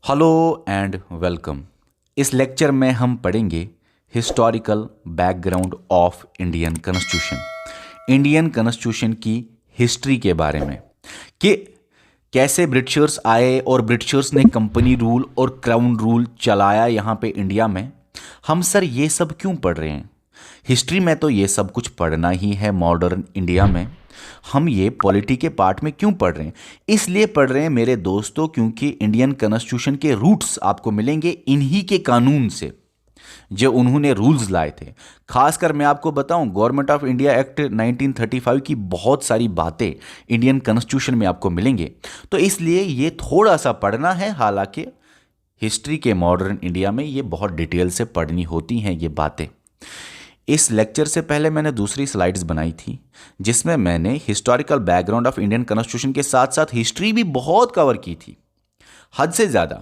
Hello and welcome. इस lecture में हम पढ़ेंगे historical background of Indian constitution. Indian constitution की हिस्ट्री के बारे में कि कैसे ब्रिटिशर्स आए और ब्रिटिशर्स ने कंपनी रूल और क्राउन रूल चलाया यहाँ पे इंडिया में। हम सर ये सब क्यों पढ़ रहे हैं? हिस्ट्री में तो ये सब कुछ पढ़ना ही है मॉडर्न इंडिया में। हम ये पॉलिटी के पार्ट में क्यों पढ़ रहे हैं? इसलिए पढ़ रहे हैं मेरे दोस्तों क्योंकि इंडियन कॉन्स्टिट्यूशन के रूट्स आपको मिलेंगे इन्हीं के कानून से जो उन्होंने रूल्स लाए थे। खासकर मैं आपको बताऊं, गवर्नमेंट ऑफ इंडिया एक्ट 1935 की बहुत सारी बातें इंडियन कॉन्स्टिट्यूशन में आपको मिलेंगे। तो इसलिए ये थोड़ा सा पढ़ना है। हालांकि हिस्ट्री के मॉडर्न इंडिया में ये बहुत डिटेल से पढ़नी होती हैं ये बातें। इस लेक्चर से पहले मैंने दूसरी स्लाइड्स बनाई थी जिसमें मैंने historical background of Indian constitution के साथ साथ हिस्ट्री भी बहुत कवर की थी, हद से ज़्यादा।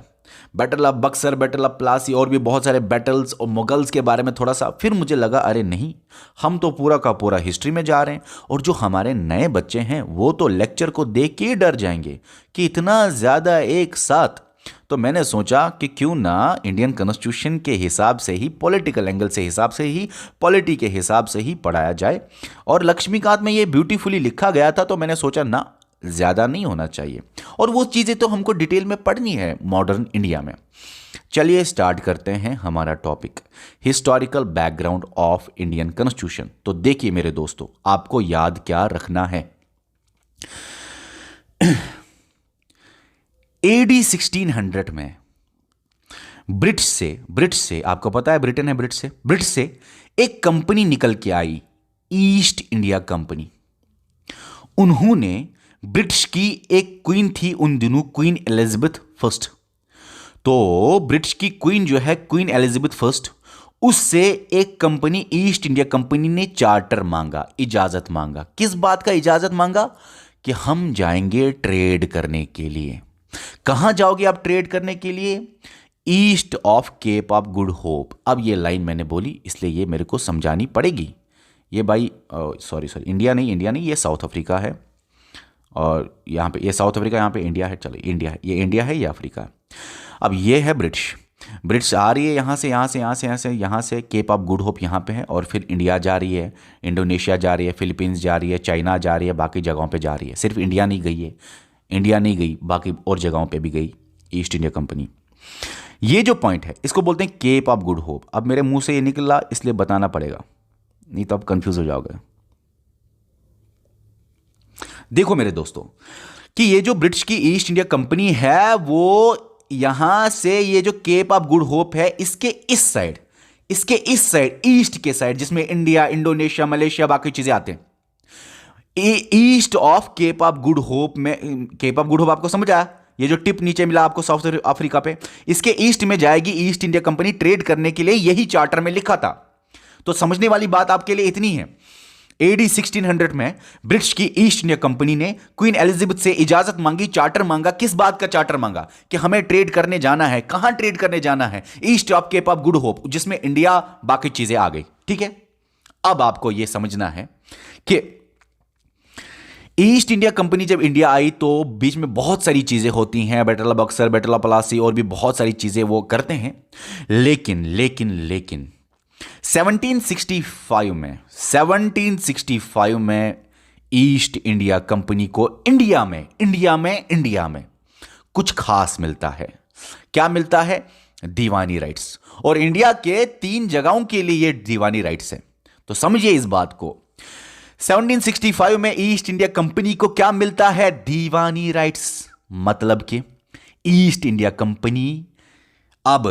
Battle of Buxar, battle of Plassey और भी बहुत सारे बैटल्स और मुगल्स के बारे में थोड़ा सा। फिर मुझे लगा अरे नहीं, हम तो पूरा का पूरा हिस्ट्री में जा रहे हैं और जो हमारे नए बच्चे हैं वो तो लेक्चर को देख के डर जाएंगे कि इतना ज़्यादा एक साथ। तो मैंने सोचा कि क्यों ना इंडियन कॉन्स्टिट्यूशन के हिसाब से ही, पॉलिटिकल एंगल से हिसाब से ही, पॉलिटी के हिसाब से ही पढ़ाया जाए। और लक्ष्मीकांत में ये ब्यूटीफुली लिखा गया था तो मैंने सोचा ना, ज़्यादा नहीं होना चाहिए और वो चीज़ें तो हमको डिटेल में पढ़नी है मॉडर्न इंडिया में। चलिए स्टार्ट करते हैं हमारा topic, historical background of Indian constitution. तो देखिए मेरे दोस्तों, आपको याद क्या रखना है। एडी 1600 में ब्रिटिश से आपको पता है ब्रिटेन है, ब्रिटिश से एक कंपनी निकल के आई, ईस्ट इंडिया कंपनी। उन्होंने ब्रिटिश की एक क्वीन थी उन दिनों, क्वीन एलिजाबेथ फर्स्ट। तो ब्रिटिश की क्वीन जो है क्वीन एलिजाबेथ फर्स्ट, उससे एक कंपनी ईस्ट इंडिया कंपनी ने चार्टर मांगा, इजाजत मांगा। किस बात का इजाजत मांगा? कि हम जाएंगे ट्रेड करने के लिए। कहां जाओगे आप ट्रेड करने के लिए? East of Cape of Good Hope. अब ये लाइन मैंने बोली इसलिए ये मेरे को समझानी पड़ेगी। ये भाई सॉरी इंडिया नहीं, ये साउथ अफ्रीका है। और यहाँ पे ये साउथ अफ्रीका, यहाँ पे इंडिया है। चलो इंडिया है, ये इंडिया है, ये अफ्रीका है। अब ये है ब्रिटिश आ रही है यहाँ से केप ऑफ गुड होप यहाँ पे है और फिर इंडिया जा रही है, इंडोनेशिया जा रही है, फिलीपींस जा रही है, चाइना जा रही है, बाकी जगहों पे जा रही है। सिर्फ इंडिया नहीं गई, बाकी और जगहों पे भी गई ईस्ट इंडिया कंपनी। ये जो पॉइंट है इसको बोलते हैं केप ऑफ गुड होप। अब मेरे मुंह से ये निकला इसलिए बताना पड़ेगा, नहीं तो आप कंफ्यूज हो जाओगे। देखो मेरे दोस्तों कि ये जो ब्रिटिश की ईस्ट इंडिया कंपनी है वो यहां से, ये जो केप ऑफ गुड होप है इसके इस साइड ईस्ट के साइड, जिसमें इंडिया, इंडोनेशिया, मलेशिया, बाकी चीजें आते हैं, east of Cape of Good Hope में। केप ऑफ गुड होप आपको समझ आया? ये जो टिप नीचे मिला आपको साउथ अफ्रीका पे, इसके ईस्ट में जाएगी ईस्ट इंडिया कंपनी ट्रेड करने के लिए, यही चार्टर में लिखा था। तो समझने वाली बात आपके लिए इतनी है, एडी 1600 में ब्रिटिश की ईस्ट इंडिया कंपनी ने क्वीन एलिजाबेथ से इजाजत मांगी, चार्टर मांगा। किस बात का चार्टर मांगा? कि हमें ट्रेड करने जाना है। कहां ट्रेड करने जाना है? East of Cape of Good Hope, जिसमें इंडिया, बाकी चीजें आ गई। ठीक है, अब आपको यह समझना है कि ईस्ट इंडिया कंपनी जब इंडिया आई तो बीच में बहुत सारी चीजें होती हैं, battle of Buxar, battle of Plassey और भी बहुत सारी चीजें वो करते हैं। लेकिन 1765 में ईस्ट इंडिया कंपनी को इंडिया में कुछ खास मिलता है। क्या मिलता है? दीवानी राइट्स। और इंडिया के 3 जगहों के लिए ये दीवानी राइट्स है। तो समझिए इस बात को, 1765 में ईस्ट इंडिया कंपनी को क्या मिलता है? दीवानी राइट्स। मतलब कि ईस्ट इंडिया कंपनी अब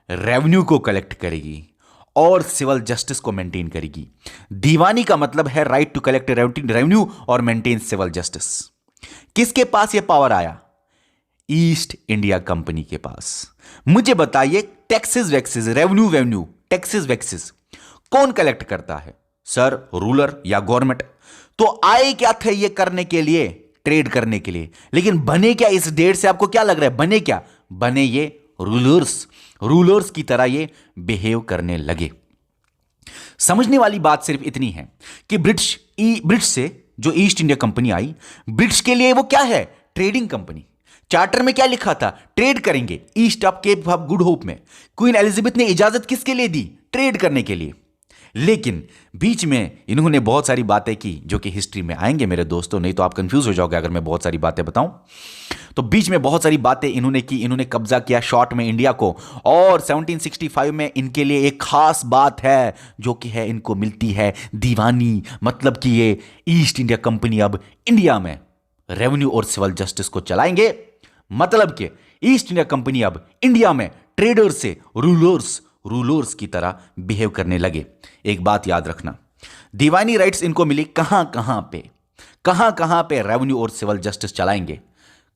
रेवेन्यू को कलेक्ट करेगी और सिविल जस्टिस को मेंटेन करेगी। दीवानी का मतलब है राइट टू कलेक्ट रेवेन्यू और मेंटेन सिविल जस्टिस। किसके पास यह पावर आया? ईस्ट इंडिया कंपनी के पास। मुझे बताइए, taxes waxes, revenue taxes waxes कौन कलेक्ट करता है? सर, रूलर या गवर्नमेंट। तो आए क्या थे ये करने के लिए? ट्रेड करने के लिए। लेकिन बने क्या इस डेट से? आपको क्या लग रहा है बने क्या? बने ये रूलर्स की तरह ये बिहेव करने लगे। समझने वाली बात सिर्फ इतनी है कि ब्रिटिश से जो ईस्ट इंडिया कंपनी आई, ब्रिटिश के लिए वो क्या है? Trading company. चार्टर में क्या लिखा था? ट्रेड करेंगे east of Cape of Good Hope में। क्वीन एलिजाबेथ ने इजाजत किसके लिए दी? ट्रेड करने के लिए। लेकिन बीच में इन्होंने बहुत सारी बातें की जो कि हिस्ट्री में आएंगे मेरे दोस्तों, नहीं तो आप कंफ्यूज हो जाओगे अगर मैं बहुत सारी बातें बताऊं। तो बीच में बहुत सारी बातें इन्होंने की। इन्होंने कब्जा किया शॉर्ट में इंडिया को, और 1765 में इनके लिए एक खास बात है जो कि है इनको मिलती है दीवानी, मतलब कि ये ईस्ट इंडिया कंपनी अब इंडिया में रेवेन्यू और सिविल जस्टिस को चलाएंगे। मतलब कि ईस्ट इंडिया कंपनी अब इंडिया में ट्रेडर्स से रूलर्स की तरह बिहेव करने लगे। एक बात याद रखना, दीवानी राइट्स इनको मिली कहां कहां पे रेवेन्यू और सिविल जस्टिस चलाएंगे,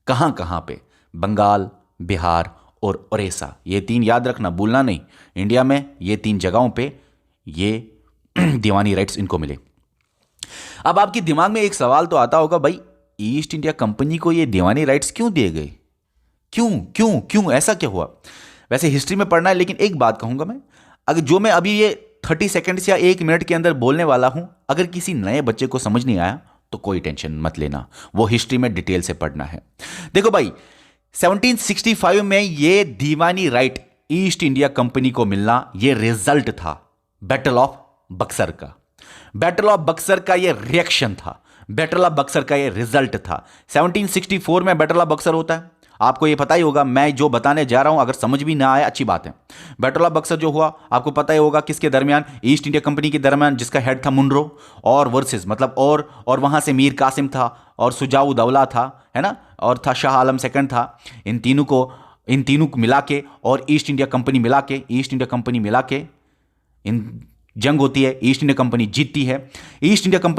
कहां पे? बंगाल, बिहार और उड़ीसा, ये तीन याद रखना, भूलना नहीं। इंडिया में ये तीन जगहों पे ये दीवानी राइट्स इनको मिले। अब आपके दिमाग में एक सवाल तो आता होगा, भाई ईस्ट इंडिया कंपनी को ये दीवानी राइट्स क्यों दिए गए? क्यों ऐसा क्या हुआ? वैसे हिस्ट्री में पढ़ना है, लेकिन एक बात कहूंगा मैं, अगर जो मैं अभी ये 30 सेकंड्स या 1 मिनट के अंदर बोलने वाला हूं, अगर किसी नए बच्चे को समझ नहीं आया तो कोई टेंशन मत लेना, वो हिस्ट्री में डिटेल से पढ़ना है। देखो भाई, 1765 में ये दीवानी राइट ईस्ट इंडिया कंपनी को मिलना, ये रिजल्ट था बैटल ऑफ बक्सर का। बैटल ऑफ बक्सर का ये रिएक्शन था, बैटल ऑफ बक्सर का ये रिजल्ट था। 1764 में बैटल ऑफ बक्सर होता है, आपको ये पता ही होगा। मैं जो बताने जा रहा हूं अगर समझ भी ना आए अच्छी बात है। बैटल ऑफ बक्सर जो हुआ आपको पता ही होगा किसके दरमियान? ईस्ट इंडिया कंपनी के दरमियान, जिसका हेड था मुनरो, और वर्सेस मतलब और वहां से मीर कासिम था और सुजाऊ दौला था, है ना, और था शाह आलम सेकंड था। इन तीनों को मिला के और ईस्ट इंडिया कंपनी मिला के इन जंग होती है। ईस्ट इंडिया कंपनी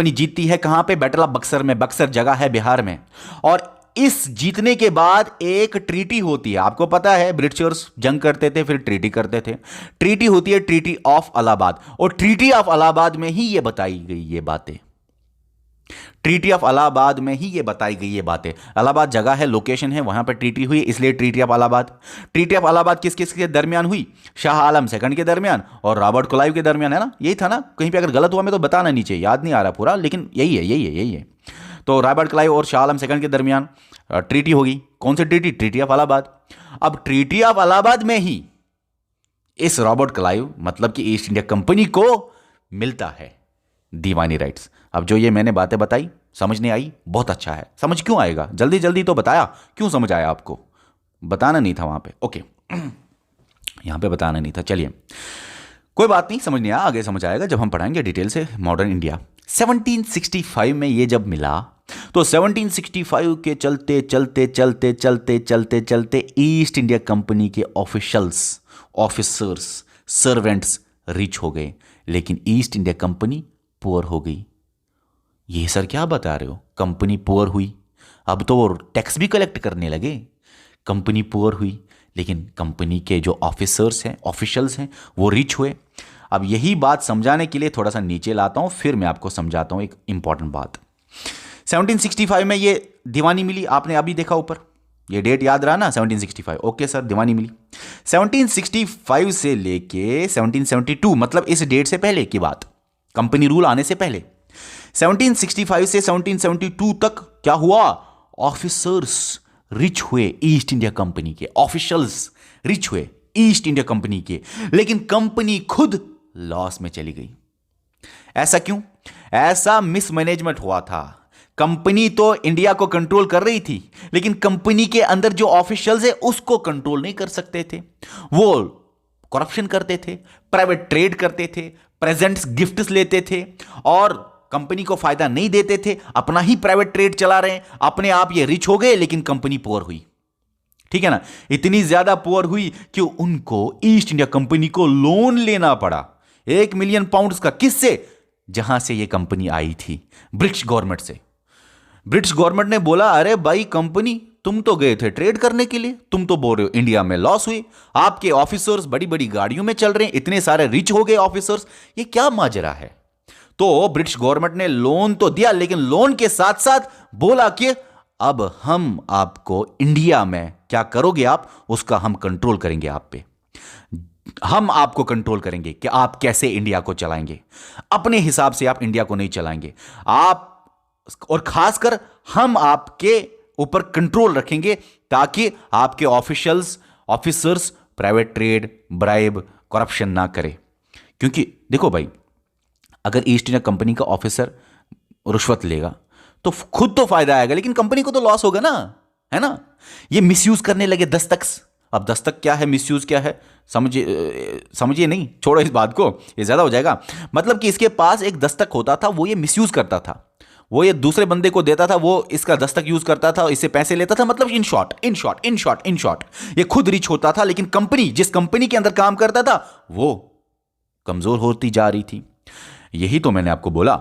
जीतती है कहां पे? बैटल ऑफ बक्सर में। बक्सर जगह है बिहार में। और इस जीतने के बाद एक ट्रीटी होती है, आपको पता है ब्रिटिशर्स जंग करते थे फिर ट्रीटी करते थे। ट्रीटी होती है ट्रीटी ऑफ इलाहाबाद, और ट्रीटी ऑफ इलाहाबाद में ही ये बताई गई ये बातें। इलाहाबाद जगह है, लोकेशन है, वहां पर ट्रीटी हुई, इसलिए treaty of Allahabad. Treaty of Allahabad किस किस के दरमियान हुई? शाह आलम सेकंड के दरमियान और रॉबर्ट क्लाइव के दरमियान, है ना, यही था ना। कहीं पे अगर गलत हुआ मैं तो बताना नीचे, याद नहीं आ रहा पूरा, लेकिन यही है। तो रॉबर्ट क्लाइव और शाह आलम सेकंड के दरमियान ट्रीटी होगी। कौन सी ट्रीटी? Treaty of Allahabad. अब ट्रीटी ऑफ इलाहाबाद में ही इस रॉबर्ट क्लाइव मतलब कि ईस्ट इंडिया कंपनी को मिलता है दीवानी राइट्स। अब जो ये मैंने बातें बताई समझ नहीं आई, बहुत अच्छा है। समझ क्यों आएगा? जल्दी तो बताया, क्यों समझ आया आपको? बताना नहीं था वहां पे, ओके यहां पे बताना नहीं था। चलिए कोई बात नहीं, समझ नहीं आया, आगे समझ आएगा जब हम पढ़ाएंगे डिटेल से मॉडर्न इंडिया। 1765 में ये जब मिला तो 1765 के चलते ईस्ट इंडिया कंपनी के ऑफिसर्स, सर्वेंट्स रिच हो गए, लेकिन ईस्ट इंडिया कंपनी पुअर हो गई। ये सर क्या बता रहे हो? कंपनी पुअर हुई, अब तो वो टैक्स भी कलेक्ट करने लगे। कंपनी पुअर हुई, लेकिन कंपनी के जो ऑफिशियल्स हैं वो रिच हुए। अब यही बात समझाने के लिए थोड़ा सा नीचे लाता हूं, फिर मैं आपको समझाता हूं एक इंपॉर्टेंट बात। 1765 में ये दीवानी मिली, आपने अभी देखा ऊपर, ये डेट याद रहा ना 1765, ओके सर दीवानी मिली। 1765 से लेके 1772 मतलब इस डेट से पहले की बात, कंपनी रूल आने से पहले। 1765 से 1772 तक क्या हुआ? ऑफिसर्स रिच हुए ईस्ट इंडिया कंपनी के, ऑफिशियल्स रिच हुए ईस्ट इंडिया कंपनी के, लेकिन कंपनी खुद लॉस में चली गई। ऐसा क्यों? ऐसा मिसमैनेजमेंट हुआ था। कंपनी तो इंडिया को कंट्रोल कर रही थी, लेकिन कंपनी के अंदर जो ऑफिशियल्स है उसको कंट्रोल नहीं कर सकते थे। वो करप्शन करते थे, प्राइवेट ट्रेड करते थे, प्रेजेंट्स गिफ्ट्स लेते थे और कंपनी को फायदा नहीं देते थे। अपना ही प्राइवेट ट्रेड चला रहे हैं, अपने आप ये रिच हो गए, लेकिन कंपनी पुअर हुई। ठीक है ना, इतनी ज्यादा पुअर हुई कि उनको ईस्ट इंडिया कंपनी को लोन लेना पड़ा 1 मिलियन पाउंड्स का। किससे? जहां से ये कंपनी आई थी, ब्रिटिश गवर्नमेंट से। ब्रिटिश गवर्नमेंट ने बोला, अरे भाई कंपनी, तुम तो गए थे ट्रेड करने के लिए, तुम तो बोल रहे हो इंडिया में लॉस हुई, आपके ऑफिसर्स बड़ी बड़ी गाड़ियों में चल रहे हैं, इतने सारे रिच हो गए ऑफिसर्स, ये क्या माजरा है? तो ब्रिटिश गवर्नमेंट ने लोन तो दिया, लेकिन लोन के साथ साथ बोला कि अब हम आपको इंडिया में क्या करोगे आप, उसका हम कंट्रोल करेंगे आप पे। हम आपको कंट्रोल करेंगे कि आप कैसे इंडिया को चलाएंगे, अपने हिसाब से आप इंडिया को नहीं चलाएंगे आप, और खासकर हम आपके ऊपर कंट्रोल रखेंगे ताकि आपके officers private trade, bribe, corruption ना करे। क्योंकि देखो भाई, अगर ईस्ट इंडिया कंपनी का ऑफिसर रुश्वत लेगा तो खुद तो फायदा आएगा, लेकिन कंपनी को तो लॉस होगा ना, है ना। ये मिसयूज करने लगे दस्तक। अब दस्तक क्या है, मिसयूज क्या है, समझिए नहीं, छोड़ो इस बात को, ये ज्यादा हो जाएगा। मतलब कि इसके पास एक दस्तक होता था, वो ये मिसयूज करता था, वो ये दूसरे बंदे को देता था, वो इसका दस्तक यूज करता था, इससे पैसे लेता था। मतलब इन शॉर्ट ये खुद रिच होता था, लेकिन कंपनी, जिस कंपनी के अंदर काम करता था, वो कमजोर होती जा रही थी। यही तो मैंने आपको बोला